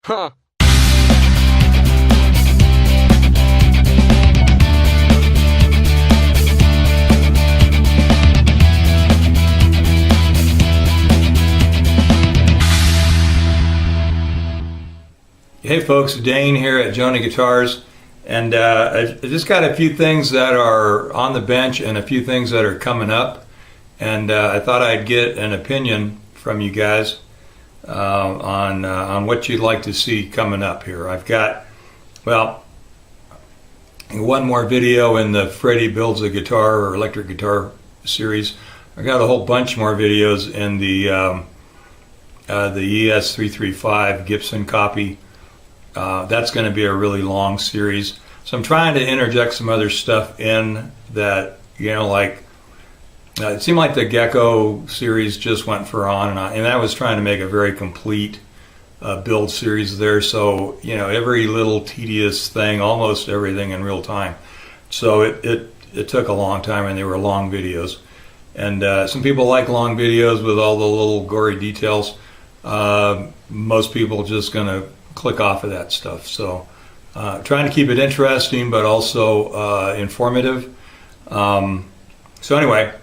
Huh. Hey folks, Dane here at Jonah Guitars, and I just got a few things that are on the bench and a few things that are coming up, and I thought I'd get an opinion from you guys on what you'd like to see coming up here. I've got, well, one more video in the Freddie Builds a Guitar or Electric Guitar series. I've got a whole bunch more videos in the ES335 Gibson copy. That's going to be a really long series. So I'm trying to interject some other stuff in that, you know, like, it seemed like the Gecko series just went for on, and I was trying to make a very complete build series there. So, you know, every little tedious thing, almost everything in real time. So it took a long time, and they were long videos. And some people like long videos with all the little gory details. Most people just going to click off of that stuff. So trying to keep it interesting but also informative. So anyway,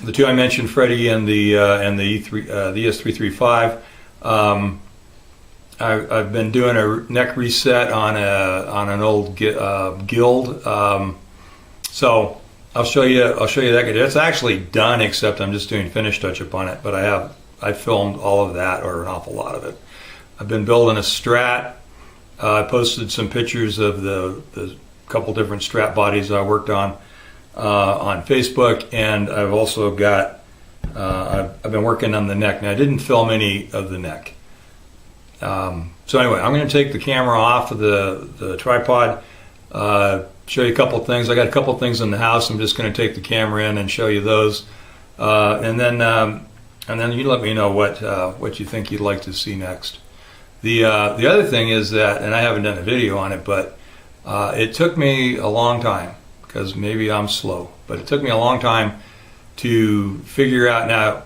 the two I mentioned, Freddie and the ES335. I've been doing a neck reset on an old Guild. So I'll show you that. It's actually done, except I'm just doing finish touch-up on it. But I filmed all of that, or an awful lot of it. I've been building a Strat. I posted some pictures of the couple different Strat bodies I worked on Facebook, and I've also got I've been working on the neck. Now I didn't film any of the neck. So anyway, I'm going to take the camera off of the tripod, show you a couple things. I got a couple things in the house. I'm just going to take the camera in and show you those, and then you let me know what you think you'd like to see next. The other thing is that, and I haven't done a video on it, but it took me a long time, because maybe I'm slow, but it took me a long time to figure out. Now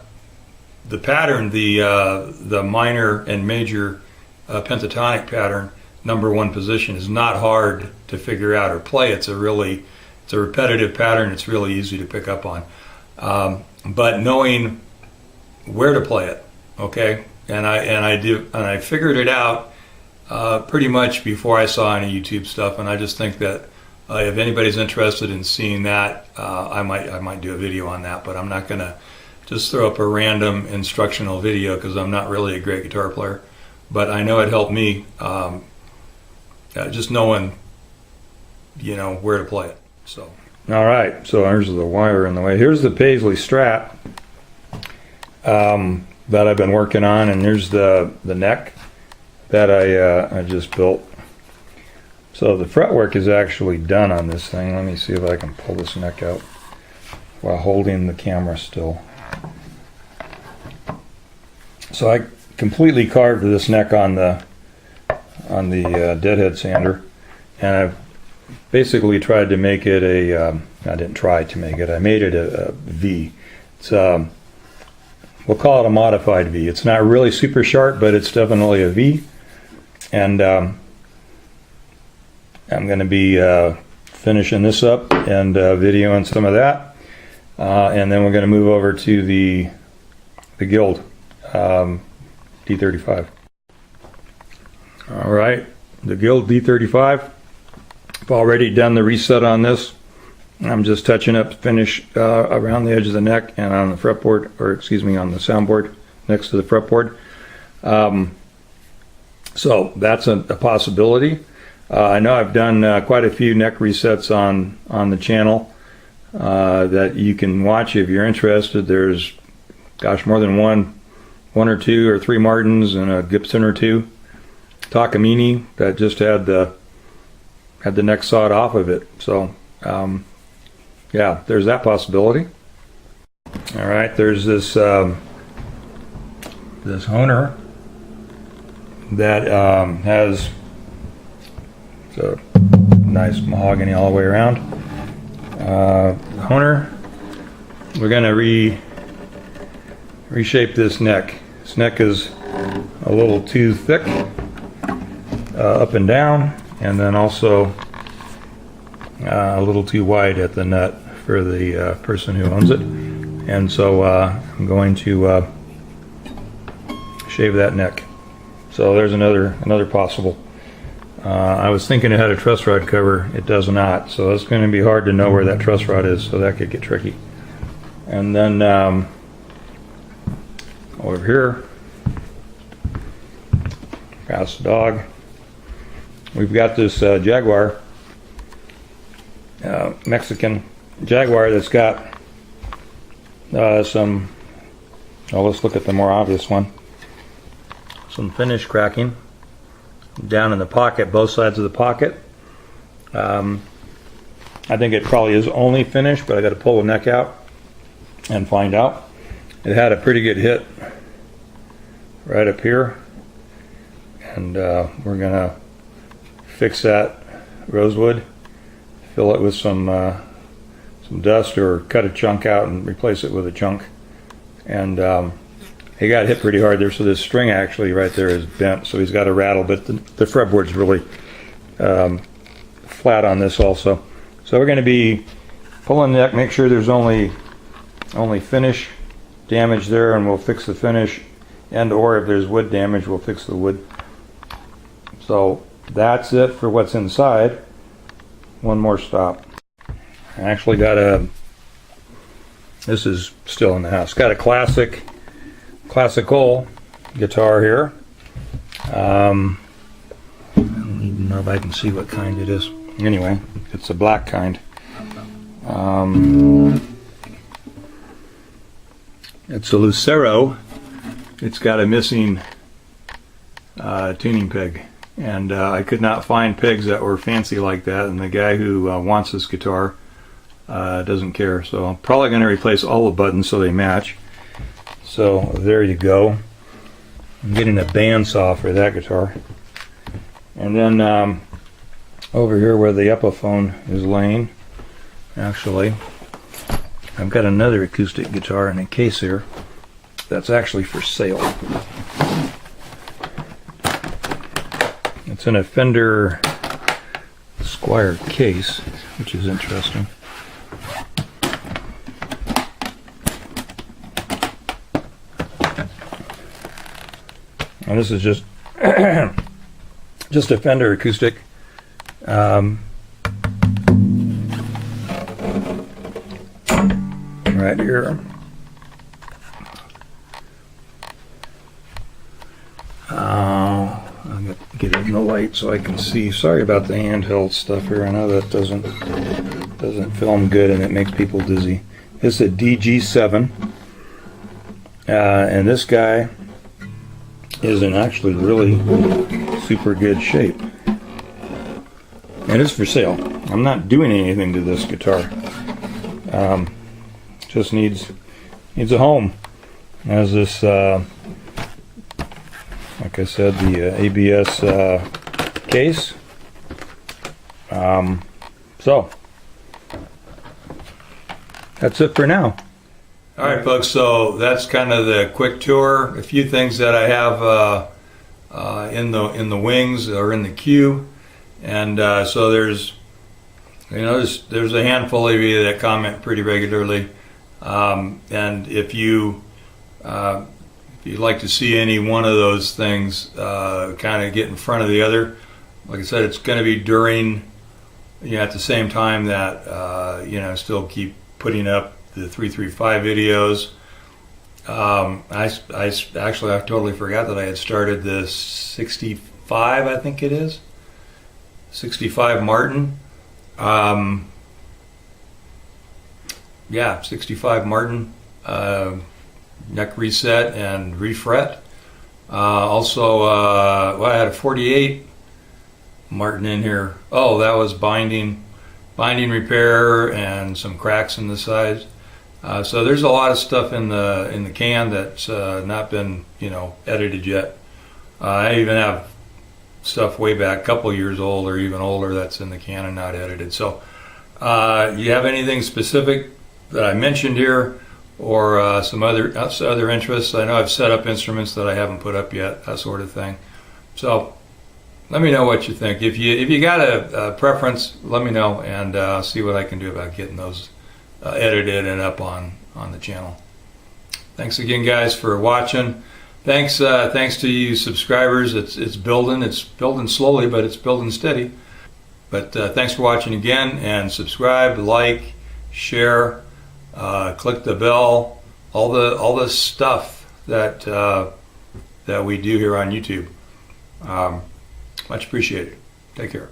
the pattern, the minor and major pentatonic pattern, number one position, is not hard to figure out or play. It's a repetitive pattern. It's really easy to pick up on, but knowing where to play it, okay. And I figured it out pretty much before I saw any YouTube stuff, and I just think that if anybody's interested in seeing that, I might do a video on that. But I'm not gonna just throw up a random instructional video, because I'm not really a great guitar player. But I know it helped me, just knowing, you know, where to play it. So all right, so there's the wire in the way. Here's the Paisley Strat that I've been working on, and there's the neck that I just built. So the fretwork is actually done on this thing. Let me see if I can pull this neck out while holding the camera still. So I completely carved this neck on the deadhead sander, and I've basically tried to make it I didn't try to make it, I made it a V. It's we'll call it a modified V. It's not really super sharp, but it's definitely a V. And I'm going to be finishing this up and videoing some of that. And then we're going to move over to the Guild D35. All right, the Guild D35. I've already done the reset on this. I'm just touching up finish around the edge of the neck and on the fretboard, or excuse me, on the soundboard next to the fretboard. So that's a possibility. I know I've done quite a few neck resets on the channel that you can watch if you're interested. There's, gosh, more than one or two or three Martins and a Gibson or two. Takamine that just had the neck sawed off of it. So yeah, there's that possibility. All right, there's this this Honer that has a nice mahogany all the way around. Honer, we're going to reshape this neck. This neck is a little too thick, up and down, and then also a little too wide at the nut for the person who owns it. And so I'm going to shave that neck. So there's another possible. I was thinking it had a truss rod cover. It does not. So it's going to be hard to know where that truss rod is, so that could get tricky. And then over here, past the dog, we've got this Jaguar, Mexican Jaguar that's got some, well, let's look at the more obvious one. Some finish cracking down in the pocket, both sides of the pocket. I think it probably is only finished, but I got to pull the neck out and find out. It had a pretty good hit right up here, and we're gonna fix that rosewood, fill it with some dust, or cut a chunk out and replace it with a chunk. And he got hit pretty hard there, so this string actually right there is bent, so he's got a rattle, but the fretboard's really flat on this also. So we're going to be pulling the neck, make sure there's only finish damage there, and we'll fix the finish, and or if there's wood damage, we'll fix the wood. So that's it for what's inside. One more stop. I actually got this is still in the house, got a classical guitar here. I don't even know if I can see what kind it is. Anyway, it's a black kind. It's a Lucero. It's got a missing tuning peg, and I could not find pegs that were fancy like that, and the guy who wants this guitar doesn't care, so I'm probably going to replace all the buttons so they match. So there you go. I'm getting a bandsaw for that guitar. And then over here where the Epiphone is laying, actually, I've got another acoustic guitar in a case here that's actually for sale. It's in a Fender Squire case, which is interesting. And this is just just a Fender acoustic. Right here. I'll get it in the light so I can see. Sorry about the handheld stuff here. I know that doesn't film good and it makes people dizzy. It's a DG7, and this guy is in actually really super good shape. It is for sale. I'm not doing anything to this guitar. Just needs a home. It has this, like I said, the ABS case. So that's it for now. All right, folks, so that's kind of the quick tour. A few things that I have in the wings or in the queue, and so there's a handful of you that comment pretty regularly, and if you'd like to see any one of those things kind of get in front of the other, like I said, it's going to be during, at the same time that still keep putting up the 335 videos. I totally forgot that I had started the 65, I think it is 65 Martin. 65 Martin neck reset and refret. Also, I had a 48 Martin in here. Oh, that was binding repair and some cracks in the sides. So there's a lot of stuff in the can that's not been edited yet. I even have stuff way back, a couple years old or even older, that's in the can and not edited. So you have anything specific that I mentioned here, or some other interests? I know I've set up instruments that I haven't put up yet, that sort of thing. So Let me know what you think. If you got a preference, let me know, and see what I can do about getting those edited and up on the channel. Thanks again, guys, for watching. Thanks to you subscribers. It's building slowly, but it's building steady. But thanks for watching again, and subscribe, like, share, click the bell, all the stuff that we do here on YouTube. Much appreciated. Take care.